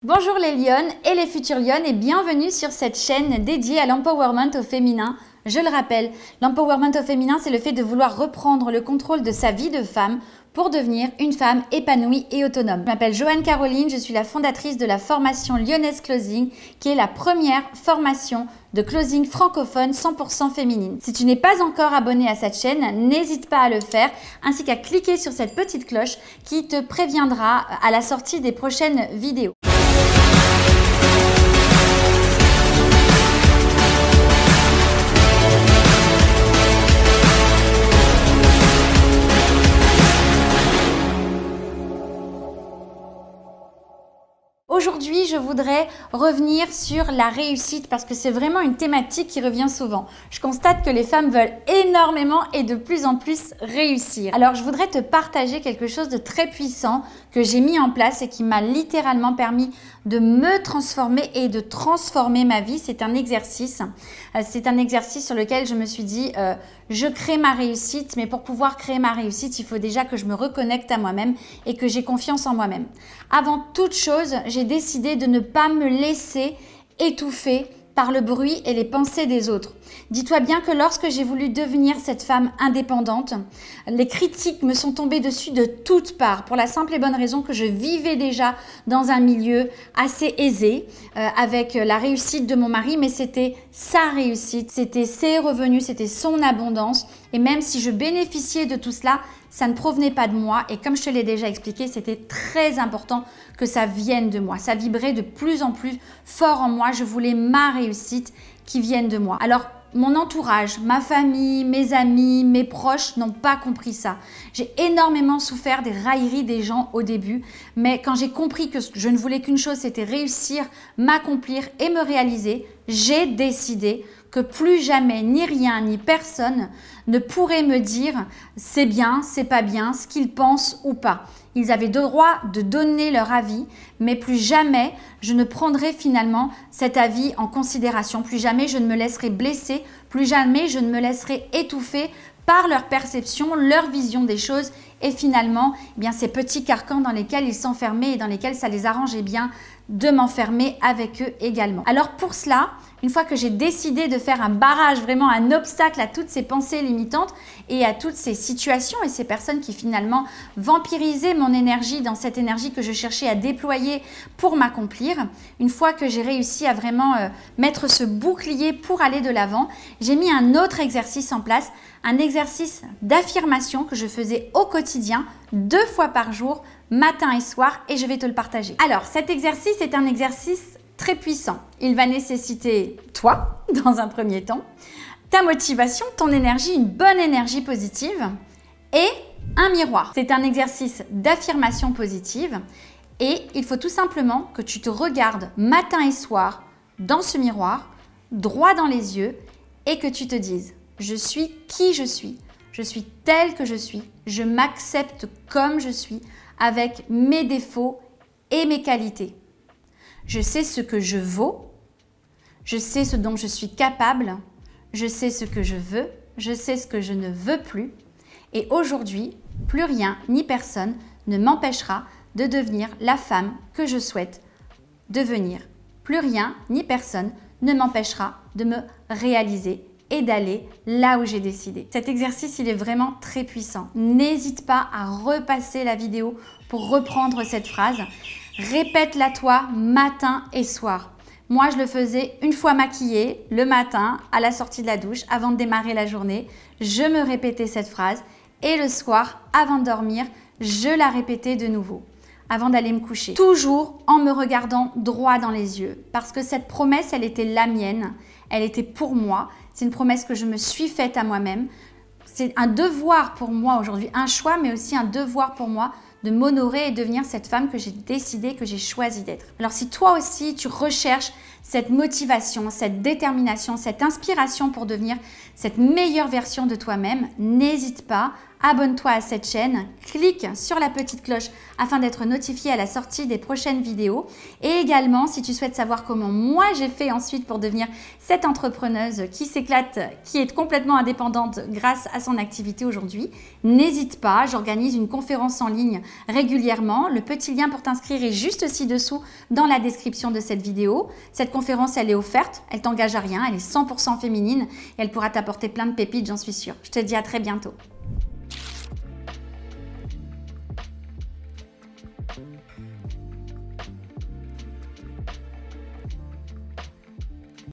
Bonjour les lionnes et les futures lionnes et bienvenue sur cette chaîne dédiée à l'empowerment au féminin. Je le rappelle, l'empowerment au féminin, c'est le fait de vouloir reprendre le contrôle de sa vie de femme pour devenir une femme épanouie et autonome. Je m'appelle Joanne Caroline, je suis la fondatrice de la formation Lyonnaise Closing, qui est la première formation de closing francophone 100% féminine. Si tu n'es pas encore abonné à cette chaîne, n'hésite pas à le faire, ainsi qu'à cliquer sur cette petite cloche qui te préviendra à la sortie des prochaines vidéos. Aujourd'hui, je voudrais revenir sur la réussite parce que c'est vraiment une thématique qui revient souvent. Je constate que les femmes veulent énormément et de plus en plus réussir. Alors, je voudrais te partager quelque chose de très puissant que j'ai mis en place et qui m'a littéralement permis de me transformer et de transformer ma vie. C'est un exercice. C'est un exercice sur lequel je me suis dit, je crée ma réussite, mais pour pouvoir créer ma réussite, il faut déjà que je me reconnecte à moi-même et que j'ai confiance en moi-même. Avant toute chose, j'ai décidé de ne pas me laisser étouffer par le bruit et les pensées des autres. Dis-toi bien que lorsque j'ai voulu devenir cette femme indépendante, les critiques me sont tombées dessus de toutes parts pour la simple et bonne raison que je vivais déjà dans un milieu assez aisé avec la réussite de mon mari, mais c'était sa réussite, c'était ses revenus, c'était son abondance et même si je bénéficiais de tout cela, ça ne provenait pas de moi et comme je te l'ai déjà expliqué, c'était très important que ça vienne de moi. Ça vibrait de plus en plus fort en moi. Je voulais ma réussite qui vienne de moi. Alors, mon entourage, ma famille, mes amis, mes proches n'ont pas compris ça. J'ai énormément souffert des railleries des gens au début, mais quand j'ai compris que je ne voulais qu'une chose, c'était réussir, m'accomplir et me réaliser, j'ai décidé que plus jamais, ni rien, ni personne ne pourrait me dire c'est bien, c'est pas bien, ce qu'ils pensent ou pas. Ils avaient le droit de donner leur avis, mais plus jamais je ne prendrai finalement cet avis en considération. Plus jamais je ne me laisserai blesser, plus jamais je ne me laisserai étouffer par leur perception, leur vision des choses et finalement eh bien, ces petits carcans dans lesquels ils s'enfermaient et dans lesquels ça les arrangeait bien de m'enfermer avec eux également. Alors pour cela, une fois que j'ai décidé de faire un barrage, vraiment un obstacle à toutes ces pensées limitantes et à toutes ces situations et ces personnes qui finalement vampirisaient mon énergie dans cette énergie que je cherchais à déployer pour m'accomplir, une fois que j'ai réussi à vraiment mettre ce bouclier pour aller de l'avant, j'ai mis un autre exercice en place, un exercice d'affirmation que je faisais au quotidien, 2 fois par jour, matin et soir, et je vais te le partager. Alors, cet exercice est un exercice très puissant. Il va nécessiter toi, dans un premier temps, ta motivation, ton énergie, une bonne énergie positive et un miroir. C'est un exercice d'affirmation positive et il faut tout simplement que tu te regardes matin et soir dans ce miroir, droit dans les yeux et que tu te dises « Je suis qui je suis telle que je suis, je m'accepte comme je suis avec mes défauts et mes qualités. Je sais ce que je vaux, je sais ce dont je suis capable, je sais ce que je veux, je sais ce que je ne veux plus. Et aujourd'hui, plus rien ni personne ne m'empêchera de devenir la femme que je souhaite devenir. Plus rien ni personne ne m'empêchera de me réaliser et d'aller là où j'ai décidé. Cet exercice, il est vraiment très puissant. N'hésite pas à repasser la vidéo pour reprendre cette phrase. Répète-la toi matin et soir. Moi, je le faisais une fois maquillée, le matin, à la sortie de la douche, avant de démarrer la journée. Je me répétais cette phrase et le soir, avant de dormir, je la répétais de nouveau avant d'aller me coucher. Toujours en me regardant droit dans les yeux parce que cette promesse, elle était la mienne, elle était pour moi. C'est une promesse que je me suis faite à moi-même. C'est un devoir pour moi aujourd'hui, un choix, mais aussi un devoir pour moi de m'honorer et devenir cette femme que j'ai décidé, que j'ai choisi d'être. Alors si toi aussi, tu recherches cette motivation, cette détermination, cette inspiration pour devenir cette meilleure version de toi-même, n'hésite pas abonne-toi à cette chaîne, clique sur la petite cloche afin d'être notifié à la sortie des prochaines vidéos. Et également, si tu souhaites savoir comment moi j'ai fait ensuite pour devenir cette entrepreneuse qui s'éclate, qui est complètement indépendante grâce à son activité aujourd'hui, n'hésite pas, j'organise une conférence en ligne régulièrement. Le petit lien pour t'inscrire est juste ci-dessous dans la description de cette vidéo. Cette conférence, elle est offerte, elle t'engage à rien, elle est 100% féminine et elle pourra t'apporter plein de pépites, j'en suis sûre. Je te dis à très bientôt.